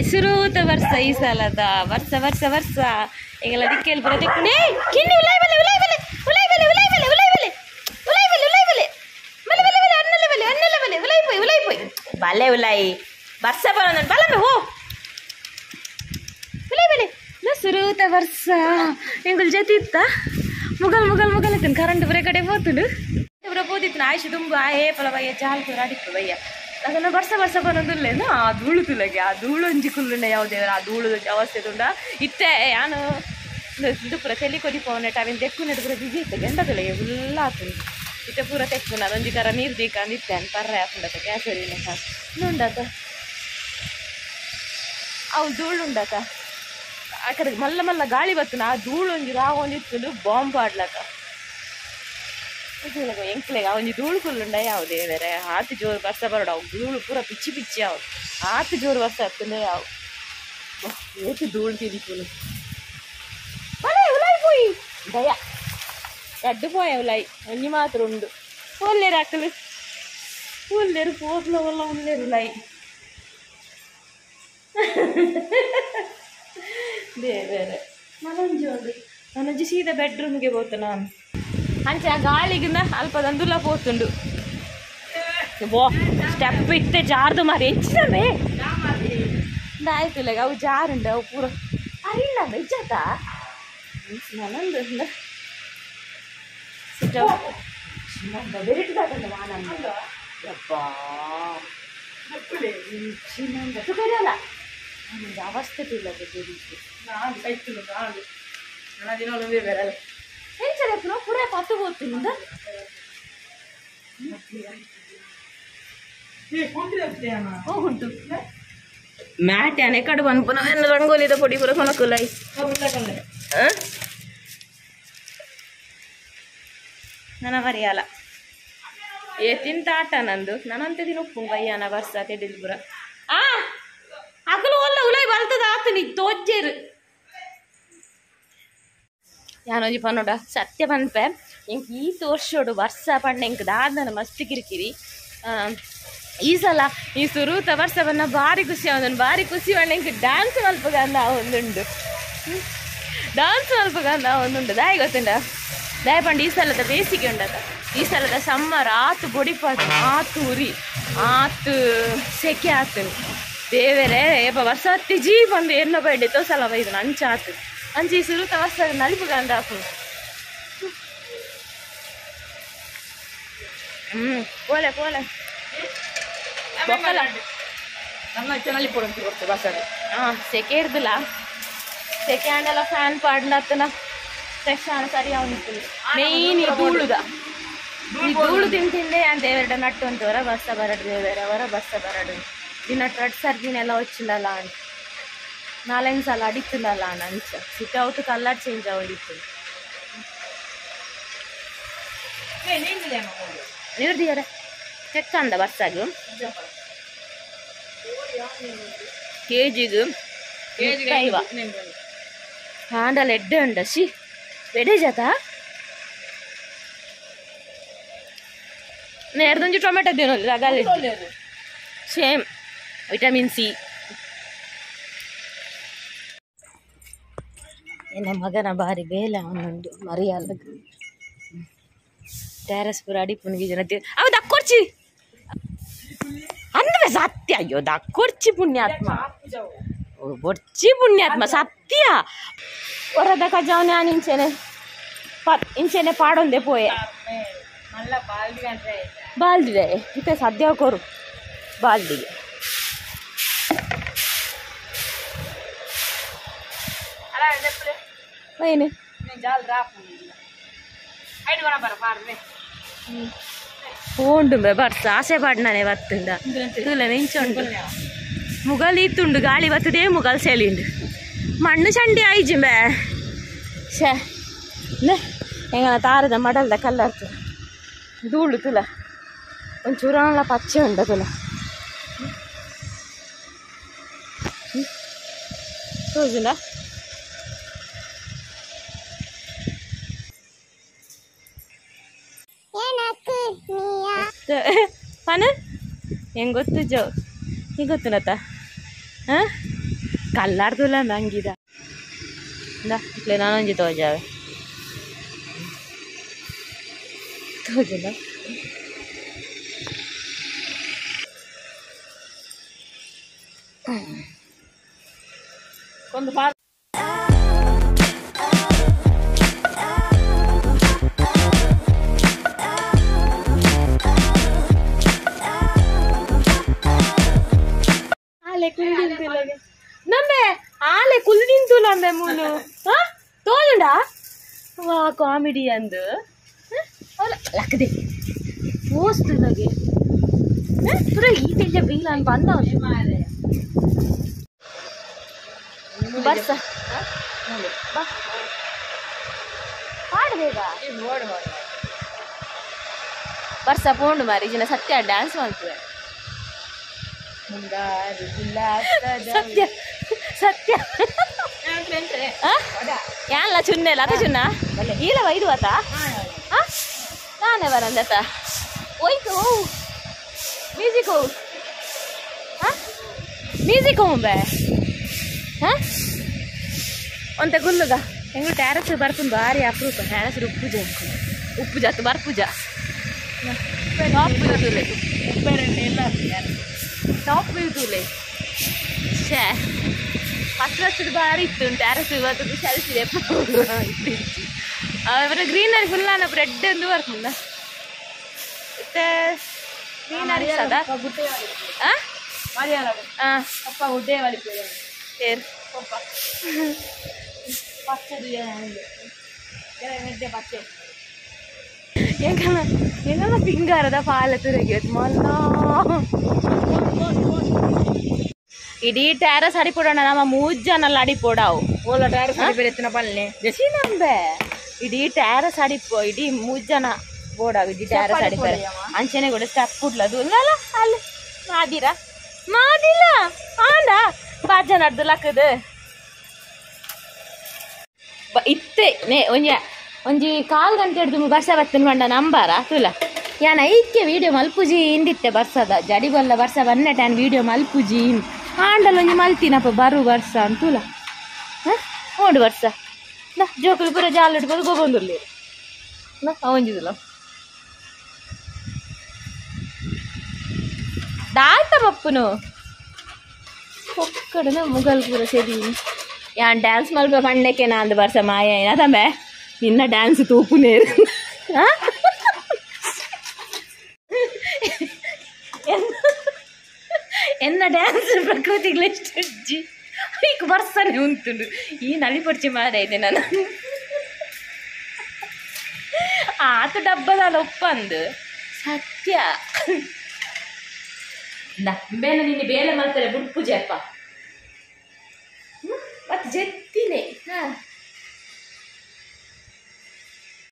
ಸುರೂತ ವರ್ಷ ಈ ಸಲದ ವರ್ಷ ವರ್ಷ ವರ್ಷ ಈಗೆಲ್ಲ ದಿಕ್ಕೇಳಿ ಬರೋದೇ ಕಿನ್ನಿ ಉಲಾಯ್ ಬಲೆ ಉಲಾಯ್ ಬಲೆ ಉಲಾಯ್ ಬಲೆ ಉಲಾಯ್ ಬಲೆ ಉಲಾಯ್ ಬಲೆ ಉಲಾಯ್ ಬಲೆ ಉಲಾಯ್ ಬಲೆ ಬಲೆ ಬಲೆ ಬಲೆ ಅನ್ನಲೆ ಬಲೆ ಅನ್ನಲೆ ಬಲೆ ಉಲಾಯ್ ಪೋಯ್ ಬಲೆ ಉಲಾಯ್ ವರ್ಷ ಬರೋಣ ಬಲಮೆ ಹೋ ಉಲಾಯ್ ಬಲೆ ಸುರೂತ ವರ್ಷ ಎಂಗುಲ್ ಜೊತೆ ಇತ್ತ ಮುಗಲ್ ಮುಗಲ್ ಮುಗಲ್ ಇತ್ತು ಕರೆಂಟ್ ಬರೇ ಕಡೆ ಹೋತುಂಡು ಬರ పోతిತ್ತು ಆಯ್ತು ತುಂಬ ಆಯೇ ಪಲ ಬಯ್ಯ ಜಾಲ್ ಅಡಿತ್ತು ಬಯ್ಯ ಅದನ್ನು ವರ್ಷ ವರ್ಷ ಬರೋದಿಲ್ಲೇನು ಆ ಧೂಳು ತುಲಗೆ ಆ ಧೂಳು ಒಂಜಿ ಕುಲ್ಲುಂಡ ಯಾವುದೇವ್ರ ಆ ಧೂಳು ಅವಸ್ಥೆ ತುಂಡ ಇತ್ತೆ ನಾನು ಇದು ಪೂರ ತೆಲಿ ಕೊಡಿ ಪವನ ಅವಿನ ತೆಕ್ಕುನದು ಪೂರ ಬಿಸಿ ಇತ್ತು ಗಂಡ ತುಲಗೆ ಫುಲ್ ಆತುಂಡು ಇತ್ತೆ ಪೂರ ತೆಕ್ಕು ನಾನು ಒಂಜಿ ಕರ ನೀರು ದೀಕಂದು ಇತ್ತೇನೆ ಪರ್ರೆ ಹಾಕೊಂಡತ್ತ ಕ್ಯಾಸರಿನ ಉಂಡತ ಅವು ಧೂಳು ಉಂಡತ ಆ ಕಡೆ ಮಲ್ಲ ಮಲ್ಲ ಗಾಳಿ ಬತ್ತು ಆ ಧೂಳು ಒಂಜಿ ರಾಗೊಂದಿತ್ತು ಬಾಂಬ್ ಆಡ್ಲಕ ಎಂಕ್ಲೆಗ ಒಂಜಿ ಧೂಳು ಫುಲ್ಲುಂಡ ಯಾವುದೇ ಬೇರೆ ಆತು ಜೋರು ಬರ್ಸ ಬರೋಡು ಅವು ಧೂಳು ಪೂರ ಪಿಚ್ಚಿ ಪಿಚ್ಚಿ ಅವು ಆತು ಜೋರು ಬರ್ಸ ಹತ್ತಂದ್ರೆ ಅವು ಏತು ಧೂಳು ತಿರುಪುಲು ಮನೆ ಉಲಾಯ್ ಪೋಯಿ ದಯ ಎಡ್ಡು ಪೋಯ ಉಲಾಯ್ ಒಂಜಿ ಮಾತ್ರ ಉಂಡು ಒಲ್ಲೇರು ಹಾಕಲು ಒಲ್ಲೇರು ಪೋತ್ಲ ಒಲ್ಲ ಒಲ್ಲೇರು ಉಲಾಯ್ ಬೇರೆ ಮನಂಜಿ ಉಂಡು ನನಂಜಿ ಸೀದಾ ಬೆಡ್ರೂಮ್ಗೆ ಹೋತ ನಾನು ಅಂಚೆ ಆ ಗಾಳಿಗಿಂದ ಅಲ್ಪ ದಂದುಲ್ಲ ಪೋತುಂಡು ಬೋ ಸ್ಟೆಪ್ ಇತ್ತೆ ಜಾರ್ದು ಮಾರಿ ಹೆಚ್ಚಿನವೇ ಆಯ್ತು ಇಲ್ಲ ಅವು ಜಾರುಂಡು ಅವು ಪೂರ ಅರಿಲ್ಲ ಇಜ್ಜಾತ ನನಂದು ಬೆರಿಟ್ದಾಗಂಡ ಮಾನಂದ ಯಪ್ಪಾ ತುಕರಿಯಲ್ಲ ನನಗೆ ಅವಸ್ಥೆ ತಿಲ್ಲದೆ ಬೆರೀತು ನಾನು ಕೈತುಂಡು ನಾನು ನನ್ನ ದಿನ ಬೇರೆ ಹೆಂಚರಪ್ಪನ ಪೂರ ಪತ್ತು ಹೋಗ್ತಿನಿಂದ ಉಂಟು ಮ್ಯಾಟ್ ಯಾನೆ ಕಡು ಬಂದ್ಪುನ ರಂಗೋಲಿದ ಪೊಡಿ ಪೂರ ಕೊನಕುಲೈ ನನ್ನ ಮರಿಯಲ್ಲ ತಿಂತ ಆಟ ನಂದು ನಾನಂತೆ ದಿನ ಉಪ್ಪು ಬಯ್ಯನ ಬರ್ಸ ತೆಡಿಲ್ ಪುರ ಅಕಲು ಒಲ್ಲ ಉಲೈ ಬಲ್ತದ ಆತು ನೀ ತೋಜ್ಜೇರು ಯಾನೊಂಜಿ ಪನ್ನೋಡ ಸತ್ಯ ಪನ್ಪೆ ಎಂಕ್ ಈ ತೋರ್ಸೋಡು ವರ್ಷ ಪಂಡ ಎಂಕ್ ದಾದನ ಮಸ್ತ್ ಕಿರಿಕಿರಿ ಈ ಸಲ ಈ ಸುರೂತ ವರ್ಷವನ್ನ ಭಾರಿ ಖುಷಿ ಅವನು ಭಾರಿ ಖುಷಿ ಪಂಡ ಎಂಕ್ ಡ್ಯಾನ್ಸ್ ಮಲ್ಪಗಂದ ಒಂದುಂಡು ಡ್ಯಾನ್ಸ್ ಮಲ್ಪಗಂದ ಒಂದುಂಡು ದಾಯಿ ಗೊತ್ತುಂಡ ದಾಯ ಪಂಡ ಈ ಸಲದ ಬೇಸಿಗೆ ಉಂಡದ ಈ ಸಲದ ಸಮ್ಮರ್ ಆತು ಬೊಡಿಪಾತು ಆತು ಉರಿ ಆತು ಸೆಕೆ ಆತು ದೇವರೇ ಏಪ ವರ್ಷ ತಿಜಿ ಬಂದು ಎನ್ನೋ ಬೈಡೆ ತೋಸಲ ಬೈದು ಅಂಚ ಆತು ಅಂಚಿ ಸುರುತ ವರ್ಷ ನಲಿಪು ಗಂಡಾಪು ಪೋಲೆ ಪೋಲೆ ಸೆಕೆ ಇರ್ದಿಲ್ಲ ಸೆಕೆ ಅಂಡೆಲ್ಲ ಫ್ಯಾನ್ ಪಾಡ್ಲತ್ತನ ಫ್ರೆಶ್ ಆಣ ಸರಿ ಅವನಿತ್ತು ಮೇಯ್ನ್ ಈ ಧೂಳುದ ಈ ಧೂಳು ತಿಂತಿಂದೆ ಅಂತ ದೇವರಡ ನಟ್ಟು ಅಂತ ಹೊರ ಬಸ್ಸ ಬರಡು ದೇವರ ಹೊರ ಬಸ್ಸ ಬರಡು ದಿನ ಟ್ರಡ್ ಸರ್ದಿನೆಲ್ಲ వచ్చిందಲ್ಲ ಅಂತ 4 ಸಲ ಅಡಿತ್ತಿಲ್ಲಲ್ಲ ನಂಚ ಸಿಟ್ ಔಟ್ ಕಲರ್ ಚೇಂಜ್ ಆಗೋದಿತ್ತು ನೀರ್ದಿಯಾರ ಚೆಕ್ ಅಂದ ಬಸ್ಸಾಗು ಕೆಜಿಗೆ ಕೈವ ಹಾಂಡಲ್ ಎಡ್ಡೆ ಉಂಡ ಸಿ ಬೆಡೆ ಜಾತ നേരത്തെ ടൊമാറ്റോ തിന്നല്ലോ അകലെ സെയിം ವಿಟಮಿನ್ ಸಿ ನನ್ನ ಮಗನ ಬಾರಿ ಬೇಲೆ ಅವನೊಂದು ಮರಿಯಲ್ಲ ಟೆರಸ್ ಪೂರ ಅಡಿಪುಣಿಗೆ ಜನ ಅವ ದಕ್ಕೊರ್ಚಿ ಅಂದ್ರೆ ಸತ್ಯ ಅಯ್ಯೋ ದಕ್ಕೊರ್ಚಿ ಪುಣ್ಯಾತ್ಮ ಬೊರ್ಚಿ ಪುಣ್ಯಾತ್ಮ ಸತ್ಯ ಹೊರದ ಖಜಾನೆ ನಾನು ಇಂಚೆನೆ ಪಾಡೊಂದೆ ಪೋಯೆ ಬಾಲ್ದಿದೆ ಇತ್ತೆ ಸದ್ಯ ಕೊರು ಬಾಲ್ದಿಗೆ ಏನು ಹೋಂಡು ಬರ್ಸ ಆಸೆ ಪಾಡ್ನಾನೆ ಬತ್ತುಂಡ ತುಲೆ ನಿಂಚುಂಡು ಮುಗಲ್ ಇತ್ತುಂಡು ಗಾಳಿ ಬತ್ತದೇ ಮುಗಲ್ ಸೆಲಿಂಡು ಮಣ್ಣು ಚಂಡಿ ಆಯ್ಜಿಂಬೆ ಶೇ ಹೆಂಗನ ತಾರದ ಮಡಲ್ದ ಕಲ್ಲರ್ತು ಧೂಳು ತುಲ ಒಂಚೂರಲ್ಲ ಪಚ್ಚೆ ಉಂಡ ತುಲ ತೋಜುಂಡ ಪನ ಹೆಂಗ್ ಗೊತ್ತು ಜೋ ಹಿಂಗೆ ಗೊತ್ತುನತ್ತ ಹಾಂ ಕಲ್ಲಾಡ್ದಲ್ಲ ಹಂಗಿದ ಇಟ್ಲೆ ನಾನೊಂಜಿ ತೋಜಾವೆ ತೋಜಲ್ಲ ಒಂದು ನಮ್ಮೆ ಆಲೆ ಕುಲ್ದಿಂತು ನಮ್ಮೆ ಮೂಲು ತೋಜುಂಡ ವಾ ಕಾಮಿಡಿ ಅಂದು ಲಕ್ಕದೆ ಪೋಸ್ತು ನಗೆ ಪುರ ಈ ತೆಂಜ ಬೀಲ ಅಂತ ಬಂದ ಬರ್ಸ ಹಾಡ್ಬೇಗ ಬರ್ಸ ಪೋಂಡು ಮಾರಿ ಜನ ಸತ್ಯ ಡ್ಯಾನ್ಸ್ ಮಾಡ್ತೇವೆ ಸತ್ಯ ಸತ್ಯ ಯಾನ್ಲ ಚುನ್ನೆಲ್ಲ ಅದ ಚುನ್ನ ಈಲವ ಇದು ಆತ ನಾನೇ ಬರಂದತ ಹೋಯ್ತು ಮ್ಯೂಸಿಕ್ ಹೋಗು ಮ್ಯೂಸಿಕ್ ಹೋಗುಂಬೆ ಒಂತ ಗುಲ್ಲುಗ ಹೆಂಗು ಟ್ಯಾರಸ್ ಬರ್ಪುಂಡು ಭಾರಿ ಅಪರೂಪ ಟ್ಯಾರಸ್ ಉಪ್ಪುಜ ಉಪ್ಪು ಜಾತು ಬರ್ಪುಜ ಟಾಪ್ ತೂಲೆ ಟಾಪ್ ವ್ಯೂ ತೂಲೆ ಶೇ ಫಸ್ಟ್ ವರ್ಷದ ಭಾರಿ ಇತ್ತು ಟ್ಯಾರಸ್ ಇವತ್ತು ಸೆಲ್ಸಿದೆ ಅವರ ಗ್ರೀನರಿ ಫುಲ್ ನಾನು ರೆಡ್ ಎಂದು ಬರ್ತಿಲ್ಲ ಮತ್ತೆ ಗ್ರೀನರಿ ಸದಾ ಅಪ್ಪ ಗುಡ್ಡೆ ವಲಿಪೇರು ಸೇರ್ ಎಂಗಲ್ಲ ಪಿಂಗಾರದ ಪಾಲ ತುರಗಿಯತ್ ಮೊಲ್ಲ ಇಡೀ ಟ್ಯಾರಸ್ ಅಡಿಪೋಡೋಣ ನಮ್ಮ 3 ಜನಲ್ಲ ಅಡಿಪೋಡಾವು ಓಲ ಟ್ಯಾರಸ್ ಅಡಿಪೇರೆತ್ತಿನ ಪಲ್ಲೆ ಜಸಿ ನಂಬೆ ಇಡೀ ಟ್ಯಾರಸ್ ಅಡಿಪೋ ಇಡೀ 3 ಜನ ಬೋಡಾವು ಇಡೀ ಟ್ಯಾರಸ್ ಅಡಿಪೇರೆ ಅಂಚನೆ ಕೂಡ ಸ್ಟೆಪ್ ಕುಡ್ಲದು ಅಲ್ಲ ಅಲ್ಲಿ ಮಾದಿರ ಮಾದಿಲ್ಲ ಆಂಡ 5 ಜನ ಅಡ್ದು ಲಕ್ಕದು ಇತ್ತೆ ನೇ ಒಂಜಿ 1/4 ಗಂಟೆ ಹಿಡ್ದು ಬರ್ಸ ಬರ್ತೇನೆ ಮಂಡ ನಂಬಾರ ತುಲ ಯಾನ ಐಕ್ಯ ವೀಡಿಯೋ ಮಲ್ಪುಜಿ ಇಂದಿತ್ತೆ ಬರ್ಸದ ಜಡಿಗೊಲ್ಲ ಬರ್ಸ ಬನ್ನೆ ಟ್ಯಾನ್ ವೀಡಿಯೋ ಮಲ್ಪುಜಿ ಆಂಡಲ್ ಒಂಜಿ ಮಲ್ತಿನಪ್ಪ ಬರು ಬರ್ಸ ಅಂತೂಲ ನೋಡು ಬರ್ಸ ಜೋಕುಲು ಪೂರ ಜಾಲ ಇಟ್ಬೋದು ಗೋಗೊಂದುರ್ಲಿ ಅವಂಜಿದಲ್ಲ ದಾಟ ಪಪ್ಪುನು ಒಕ್ಕಡನ ಮುಗಲ್ ಪೂರ ಸರಿ ಯಾನ್ ಡ್ಯಾನ್ಸ್ ಮಲ್ಪ ಪಣ್ಣಕ್ಕೆ ನಾಂದು ಬರ್ಸ ಮಾಯ ಏನದಂಬೆ ನಿನ್ನ ಡ್ಯಾನ್ಸ್ ತೂಪುನೇರು ಎನ್ನ ಡ್ಯಾನ್ಸ್ ಪ್ರಕೃತಿಗಳು ಎಷ್ಟು ಈಗ ಬರ್ಸನೆ ಉಂಟುಂಡು ಈ ನಳಿಪಡಿಸಿ ಮಾಡೈತೆ ನಾನು ಆತ ಡಬ್ಬದಲ್ಲ ಒಪ್ಪಂದು ಸತ್ಯ ಬೇಲೆ ನಿನ್ನೆ ಬೇಲೆ ಮಾಡ್ತಾರೆ ಬುಡ್ ಪೂಜೆ ಅಪ್ಪ ಮತ್ತೆ ಜೆತ್ತಿನೇ